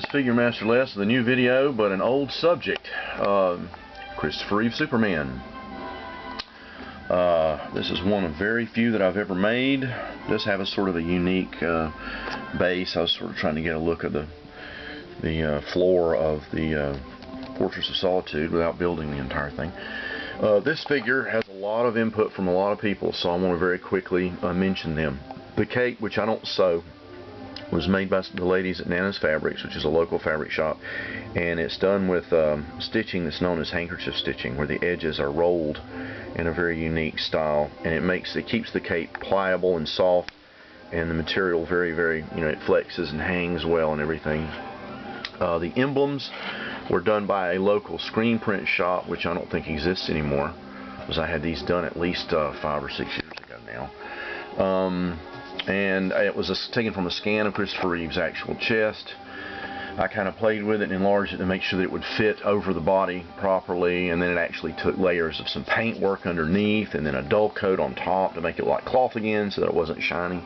guys, Figure Master Les with a new video, but an old subject. Christopher Reeve Superman. This is one of very few that I've ever made. Does have a sort of a unique base. I was sort of trying to get a look at the floor of the Fortress of Solitude without building the entire thing. This figure has a lot of input from a lot of people, so I want to very quickly mention them. The cape, which I don't sew, was made by the ladies at Nana's Fabrics, which is a local fabric shop, and it's done with stitching that's known as handkerchief stitching, where the edges are rolled in a very unique style, and it keeps the cape pliable and soft, and the material very, very, it flexes and hangs well and everything. The emblems were done by a local screen print shop, which I don't think exists anymore, because I had these done at least 5 or 6 years ago now. And it was taken from a scan of Christopher Reeve's actual chest. I kind of played with it and enlarged it to make sure that it would fit over the body properly, and then it actually took layers of some paint work underneath and then a dull coat on top to make it like cloth again so that it wasn't shiny.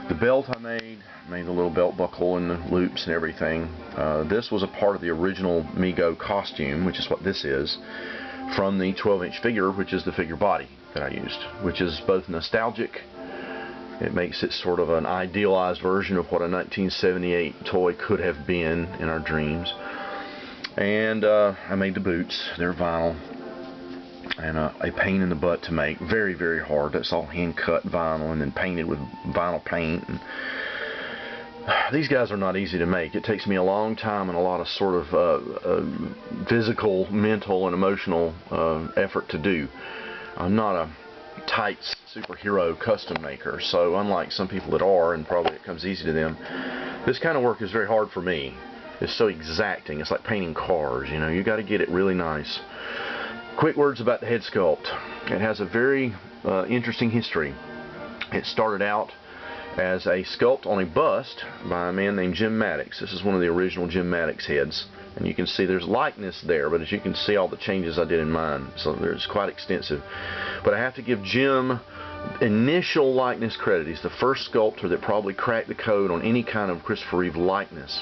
The belt I made the little belt buckle and the loops and everything. This was a part of the original Mego costume, which is what this is, from the 12-inch figure, which is the figure body that I used, which is both nostalgic. It makes it sort of an idealized version of what a 1978 toy could have been in our dreams. And I made the boots. They're vinyl. And a pain in the butt to make. Very, very hard. That's all hand-cut vinyl and then painted with vinyl paint. And these guys are not easy to make. It takes me a long time and a lot of sort of physical, mental, and emotional effort to do. I'm not a tights superhero custom maker, so unlike some people that are, and probably it comes easy to them, this kind of work is very hard for me. It's so exacting. It's like painting cars, you got to get it really nice. Quick words about the head sculpt. It has a very interesting history. It started out as a sculpt on a bust by a man named Jim Maddox. This is one of the original Jim Maddox heads, and you can see there's likeness there, but as you can see all the changes I did in mine, so there's quite extensive. But I have to give Jim initial likeness credit. He's the first sculptor that probably cracked the code on any kind of Christopher Reeve likeness.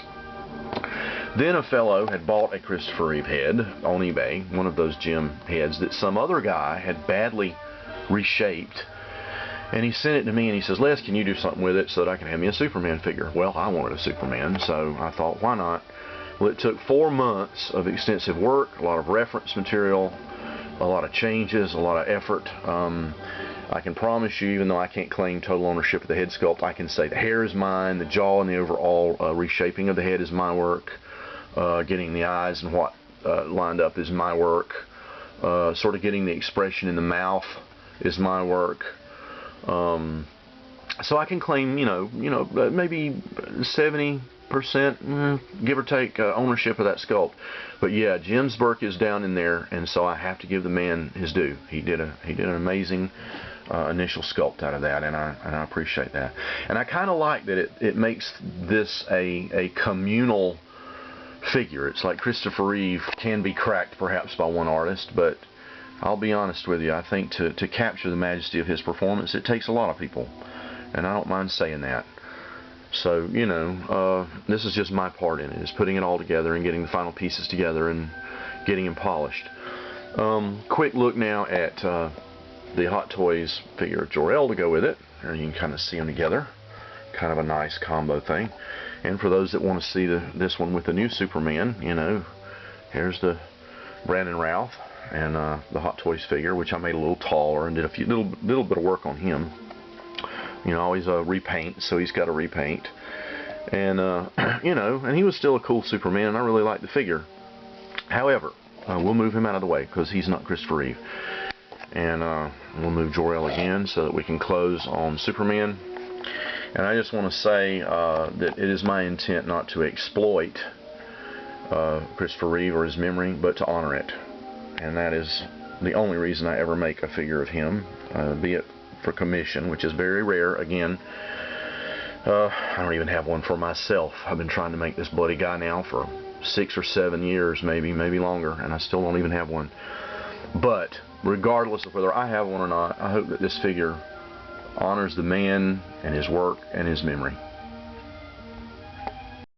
Then a fellow had bought a Christopher Reeve head on eBay, one of those Jim heads that some other guy had badly reshaped, and he sent it to me and he says, Les, can you do something with it so that I can have me a Superman figure? Well, I wanted a Superman, so I thought, why not? Well, it took 4 months of extensive work, a lot of reference material, a lot of changes, a lot of effort. I can promise you, even though I can't claim total ownership of the head sculpt, I can say the hair is mine, the jaw and the overall reshaping of the head is my work, getting the eyes and what lined up is my work, sort of getting the expression in the mouth is my work. So I can claim, maybe 70%, give or take, ownership of that sculpt. But yeah, Jim's work is down in there, and so I have to give the man his due. He did an amazing initial sculpt out of that, and I appreciate that. And I kind of like that it makes this a communal figure. It's like Christopher Reeve can be cracked perhaps by one artist, but I'll be honest with you, I think to capture the majesty of his performance, it takes a lot of people, and I don't mind saying that. So, this is just my part in it, is putting it all together and getting the final pieces together and getting them polished. Quick look now at the Hot Toys figure of Jor-El to go with it. There you can kind of see them together. Kind of a nice combo thing. And for those that want to see this one with the new Superman, here's the Brandon Routh and the Hot Toys figure, which I made a little taller and did a few little bit of work on him. Always repaint, so he's got to repaint. And and he was still a cool Superman, and I really liked the figure. However, we'll move him out of the way because he's not Christopher Reeve. And we'll move Jor-El again so that we can close on Superman. And I just want to say that it is my intent not to exploit Christopher Reeve or his memory, but to honor it. And that is the only reason I ever make a figure of him, be it for commission, which is very rare. Again, I don't even have one for myself. I've been trying to make this bloody guy now for 6 or 7 years, maybe longer, and I still don't even have one. But regardless of whether I have one or not, I hope that this figure honors the man and his work and his memory.